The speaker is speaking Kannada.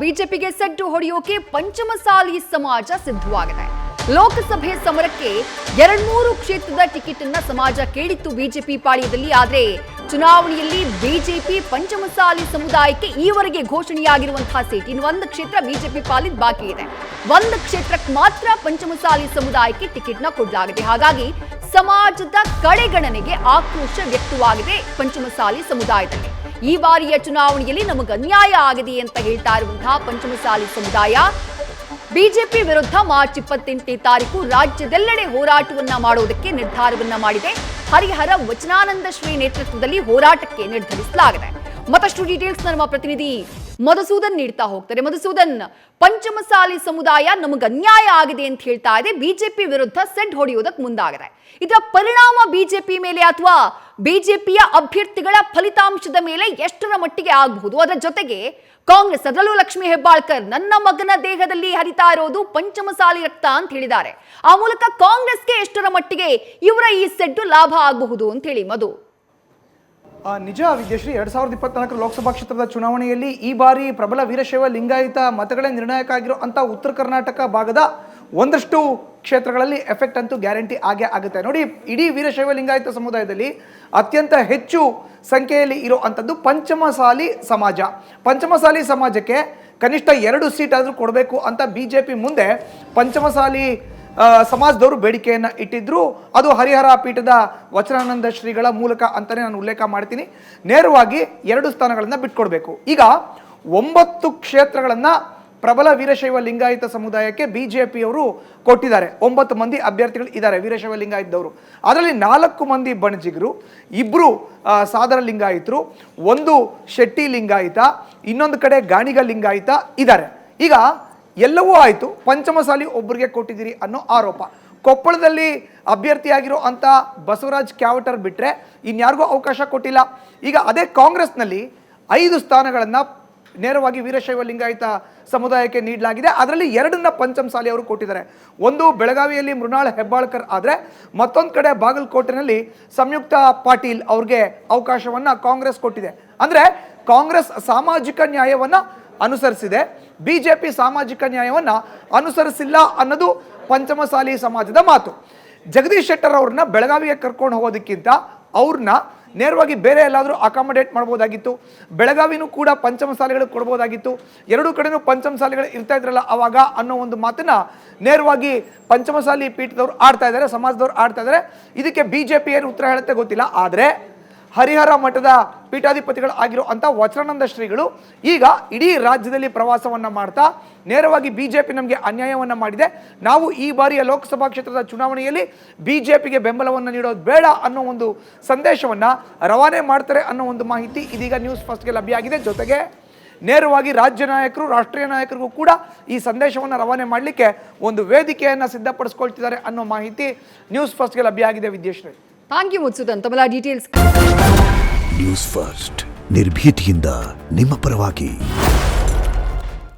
ಬಿಜೆಪಿಗೆ ಸೆಡ್ಡು ಹೊಡೆಯೋಕೆ ಪಂಚಮಸಾಲಿ ಸಮಾಜ ಸಿದ್ಧವಾಗಿದೆ. ಲೋಕಸಭೆ ಸಮರಕ್ಕೆ 2-3 ಕ್ಷೇತ್ರದ ಟಿಕೆಟ್ ಅನ್ನ ಸಮಾಜ ಕೇಳಿತ್ತು ಬಿಜೆಪಿ ಪಾಳ್ಯದಲ್ಲಿ. ಆದ್ರೆ ಚುನಾವಣೆಯಲ್ಲಿ ಬಿಜೆಪಿ ಪಂಚಮಸಾಲಿ ಸಮುದಾಯಕ್ಕೆ ಈವರೆಗೆ ಘೋಷಣೆಯಾಗಿರುವಂತಹ ಸೀಟ್ ಇನ್ನು 1 ಕ್ಷೇತ್ರ ಬಿಜೆಪಿ ಪಾಲಿನ ಬಾಕಿ ಇದೆ. 1 ಕ್ಷೇತ್ರಕ್ಕೆ ಮಾತ್ರ ಪಂಚಮಸಾಲಿ ಸಮುದಾಯಕ್ಕೆ ಟಿಕೆಟ್ ನ ಕೊಡಲಾಗಿದೆ. ಹಾಗಾಗಿ ಸಮಾಜದ ಕಡೆಗಣನೆಗೆ ಆಕ್ರೋಶ ವ್ಯಕ್ತವಾಗಿದೆ ಪಂಚಮಸಾಲಿ ಸಮುದಾಯದಲ್ಲಿ. ಈ ಬಾರಿಯ ಚುನಾವಣೆಯಲ್ಲಿ ನಮಗೆ ಅನ್ಯಾಯ ಆಗಿದೆ ಅಂತ ಹೇಳ್ತಾ ಇರುವಂತಹ ಪಂಚಮಸಾಲಿ ಸಮುದಾಯ ಬಿಜೆಪಿ ವಿರುದ್ಧ ಮಾರ್ಚ್ 28ನೇ ತಾರೀಕು ರಾಜ್ಯದೆಲ್ಲೆಡೆ ಹೋರಾಟವನ್ನ ಮಾಡೋದಕ್ಕೆ ನಿರ್ಧಾರವನ್ನ ಮಾಡಿದೆ. ಹರಿಹರ ವಚನಾನಂದ ಶ್ರೀ ನೇತೃತ್ವದಲ್ಲಿ ಹೋರಾಟಕ್ಕೆ ನಿರ್ಧರಿಸಲಾಗಿದೆ. ಮತ್ತಷ್ಟು ಡೀಟೇಲ್ಸ್ ನಮ್ಮ ಪ್ರತಿನಿಧಿ ಮಧುಸೂದನ್ ನೀಡ್ತಾ ಹೋಗ್ತಾರೆ. ಮಧುಸೂದನ್, ಪಂಚಮಸಾಲಿ ಸಮುದಾಯ ನಮಗೆ ಅನ್ಯಾಯ ಆಗಿದೆ ಅಂತ ಹೇಳ್ತಾ ಇದೆ, ಬಿಜೆಪಿ ವಿರುದ್ಧ ಸೆಡ್ ಹೊಡೆಯೋದಕ್ಕೆ ಮುಂದಾಗಿದೆ. ಇದರ ಪರಿಣಾಮ ಬಿಜೆಪಿ ಮೇಲೆ ಅಥವಾ ಬಿಜೆಪಿಯ ಅಭ್ಯರ್ಥಿಗಳ ಫಲಿತಾಂಶದ ಮೇಲೆ ಎಷ್ಟರ ಮಟ್ಟಿಗೆ ಆಗಬಹುದು? ಅದರ ಜೊತೆಗೆ ಕಾಂಗ್ರೆಸ್, ಅದರಲ್ಲೂ ಲಕ್ಷ್ಮೀ ಹೆಬ್ಬಾಳ್ಕರ್, ನನ್ನ ಮಗನ ದೇಹದಲ್ಲಿ ಹರಿತಾ ಇರೋದು ಪಂಚಮಸಾಲಿ ರಕ್ತ ಅಂತ ಹೇಳಿದ್ದಾರೆ. ಆ ಮೂಲಕ ಕಾಂಗ್ರೆಸ್ಗೆ ಎಷ್ಟರ ಮಟ್ಟಿಗೆ ಇವರ ಈ ಸೆಡ್ಡು ಲಾಭ ಆಗಬಹುದು ಅಂತ ಹೇಳಿ ಮಧು? ನಿಜ ವಿದ್ಯಾಶ್ರೀ, 2024 ಲೋಕಸಭಾ ಕ್ಷೇತ್ರದ ಚುನಾವಣೆಯಲ್ಲಿ ಈ ಬಾರಿ ಪ್ರಬಲ ವೀರಶೈವ ಲಿಂಗಾಯತ ಮತಗಳೇ ನಿರ್ಣಾಯಕ ಆಗಿರೋ ಅಂತ ಉತ್ತರ ಕರ್ನಾಟಕ ಭಾಗದ ಒಂದಷ್ಟು ಕ್ಷೇತ್ರಗಳಲ್ಲಿ ಎಫೆಕ್ಟ್ ಅಂತೂ ಗ್ಯಾರಂಟಿ ಆಗೇ ಆಗುತ್ತೆ. ನೋಡಿ, ಇಡೀ ವೀರಶೈವ ಲಿಂಗಾಯತ ಸಮುದಾಯದಲ್ಲಿ ಅತ್ಯಂತ ಹೆಚ್ಚು ಸಂಖ್ಯೆಯಲ್ಲಿ ಇರೋ ಅಂಥದ್ದು ಪಂಚಮಸಾಲಿ ಸಮಾಜ. ಪಂಚಮಸಾಲಿ ಸಮಾಜಕ್ಕೆ ಕನಿಷ್ಠ 2 ಸೀಟ್ ಆದರೂ ಕೊಡಬೇಕು ಅಂತ ಬಿಜೆಪಿ ಮುಂದೆ ಪಂಚಮಸಾಲಿ ಸಮಾಜದವರು ಬೇಡಿಕೆಯನ್ನು ಇಟ್ಟಿದ್ರು. ಅದು ಹರಿಹರ ಪೀಠದ ವಚನಾನಂದ ಶ್ರೀಗಳ ಮೂಲಕ ಅಂತಲೇ ನಾನು ಉಲ್ಲೇಖ ಮಾಡ್ತೀನಿ. ನೇರವಾಗಿ 2 ಸ್ಥಾನಗಳನ್ನು ಬಿಟ್ಕೊಡ್ಬೇಕು. ಈಗ 9 ಕ್ಷೇತ್ರಗಳನ್ನು ಪ್ರಬಲ ವೀರಶೈವ ಲಿಂಗಾಯತ ಸಮುದಾಯಕ್ಕೆ ಬಿಜೆಪಿಯವರು ಕೊಟ್ಟಿದ್ದಾರೆ. 9 ಮಂದಿ ಅಭ್ಯರ್ಥಿಗಳು ಇದ್ದಾರೆ ವೀರಶೈವ ಲಿಂಗಾಯತದವರು. ಅದರಲ್ಲಿ 4 ಮಂದಿ ಬಣಜಿಗರು, 2 ಸಾದರ ಲಿಂಗಾಯತರು, 1 ಶೆಟ್ಟಿ ಲಿಂಗಾಯತ, ಇನ್ನೊಂದು ಕಡೆ ಗಾಣಿಗ ಲಿಂಗಾಯತ ಇದ್ದಾರೆ. ಈಗ ಎಲ್ಲವೂ ಆಯಿತು, ಪಂಚಮಸಾಲಿ ಒಬ್ಬರಿಗೆ ಕೊಟ್ಟಿದ್ದೀರಿ ಅನ್ನೋ ಆರೋಪ. ಕೊಪ್ಪಳದಲ್ಲಿ ಅಭ್ಯರ್ಥಿಯಾಗಿರೋ ಅಂಥ ಬಸವರಾಜ್ ಕ್ಯಾವಟರ್ ಬಿಟ್ಟರೆ ಇನ್ಯಾರಿಗೂ ಅವಕಾಶ ಕೊಟ್ಟಿಲ್ಲ. ಈಗ ಅದೇ ಕಾಂಗ್ರೆಸ್ನಲ್ಲಿ 5 ಸ್ಥಾನಗಳನ್ನು ನೇರವಾಗಿ ವೀರಶೈವ ಲಿಂಗಾಯತ ಸಮುದಾಯಕ್ಕೆ ನೀಡಲಾಗಿದೆ. ಅದರಲ್ಲಿ 2 ಪಂಚಮಸಾಲಿ ಅವರು ಕೊಟ್ಟಿದ್ದಾರೆ. ಒಂದು ಬೆಳಗಾವಿಯಲ್ಲಿ ಮೃಣಾಲ್ ಹೆಬ್ಬಾಳ್ಕರ್ ಆದರೆ ಮತ್ತೊಂದು ಕಡೆ ಬಾಗಲಕೋಟೆನಲ್ಲಿ ಸಂಯುಕ್ತ ಪಾಟೀಲ್ ಅವ್ರಿಗೆ ಅವಕಾಶವನ್ನು ಕಾಂಗ್ರೆಸ್ ಕೊಟ್ಟಿದೆ. ಅಂದರೆ ಕಾಂಗ್ರೆಸ್ ಸಾಮಾಜಿಕ ನ್ಯಾಯವನ್ನು ಅನುಸರಿಸಿದೆ, ಬಿಜೆಪಿ ಸಾಮಾಜಿಕ ನ್ಯಾಯವನ್ನು ಅನುಸರಿಸಿಲ್ಲ ಅನ್ನೋದು ಪಂಚಮಸಾಲಿ ಸಮಾಜದ ಮಾತು. ಜಗದೀಶ್ ಶೆಟ್ಟರ್ ಅವ್ರನ್ನ ಬೆಳಗಾವಿಗೆ ಕರ್ಕೊಂಡು ಹೋಗೋದಕ್ಕಿಂತ ಅವ್ರನ್ನ ನೇರವಾಗಿ ಬೇರೆ ಎಲ್ಲಾದರೂ ಅಕಾಮಡೇಟ್ ಮಾಡ್ಬೋದಾಗಿತ್ತು. ಬೆಳಗಾವಿನೂ ಕೂಡ ಪಂಚಮಸಾಲಿಗಳು ಕೊಡ್ಬೋದಾಗಿತ್ತು. 2 ಕಡೆನೂ ಪಂಚಮಸಾಲಿಗಳು ಇರ್ತಾ ಇದ್ರಲ್ಲ ಅವಾಗ ಅನ್ನೋ ಒಂದು ಮಾತನ್ನ ನೇರವಾಗಿ ಪಂಚಮಸಾಲಿ ಪೀಠದವ್ರು ಆಡ್ತಾ ಇದ್ದಾರೆ, ಸಮಾಜದವ್ರು ಆಡ್ತಾ ಇದ್ದಾರೆ. ಇದಕ್ಕೆ ಬಿಜೆಪಿ ಏನು ಉತ್ತರ ಹೇಳುತ್ತೆ ಗೊತ್ತಿಲ್ಲ. ಆದರೆ ಹರಿಹರ ಮಠದ ಪೀಠಾಧಿಪತಿಗಳು ಆಗಿರೋ ಅಂಥ ವಚನಾನಂದ ಶ್ರೀಗಳು ಈಗ ಇಡೀ ರಾಜ್ಯದಲ್ಲಿ ಪ್ರವಾಸವನ್ನು ಮಾಡ್ತಾ ನೇರವಾಗಿ ಬಿಜೆಪಿ ನಮಗೆ ಅನ್ಯಾಯವನ್ನು ಮಾಡಿದೆ, ನಾವು ಈ ಬಾರಿಯ ಲೋಕಸಭಾ ಕ್ಷೇತ್ರದ ಚುನಾವಣೆಯಲ್ಲಿ ಬಿಜೆಪಿಗೆ ಬೆಂಬಲವನ್ನು ನೀಡೋದು ಬೇಡ ಅನ್ನೋ ಒಂದು ಸಂದೇಶವನ್ನು ರವಾನೆ ಮಾಡ್ತಾರೆ ಅನ್ನೋ ಒಂದು ಮಾಹಿತಿ ಇದೀಗ ನ್ಯೂಸ್ ಫಸ್ಟ್ಗೆ ಲಭ್ಯ ಆಗಿದೆ. ಜೊತೆಗೆ ನೇರವಾಗಿ ರಾಜ್ಯ ನಾಯಕರು, ರಾಷ್ಟ್ರೀಯ ನಾಯಕರಿಗೂ ಕೂಡ ಈ ಸಂದೇಶವನ್ನು ರವಾನೆ ಮಾಡಲಿಕ್ಕೆ ಒಂದು ವೇದಿಕೆಯನ್ನು ಸಿದ್ಧಪಡಿಸ್ಕೊಳ್ತಿದ್ದಾರೆ ಅನ್ನೋ ಮಾಹಿತಿ ನ್ಯೂಸ್ ಫಸ್ಟ್ಗೆ ಲಭ್ಯ ಆಗಿದೆ. ವಿದ್ಯಾಶ್ರೀ, ಥ್ಯಾಂಕ್ ಯು ಮಧುಸೂದನ್, ತಮ್ಮ ಡೀಟೇಲ್ಸ್. ನ್ಯೂಸ್ ಫಸ್ಟ್ ನಿರ್ಭೀತಿಯಿಂದ ನಿಮ್ಮ ಪರವಾಗಿ.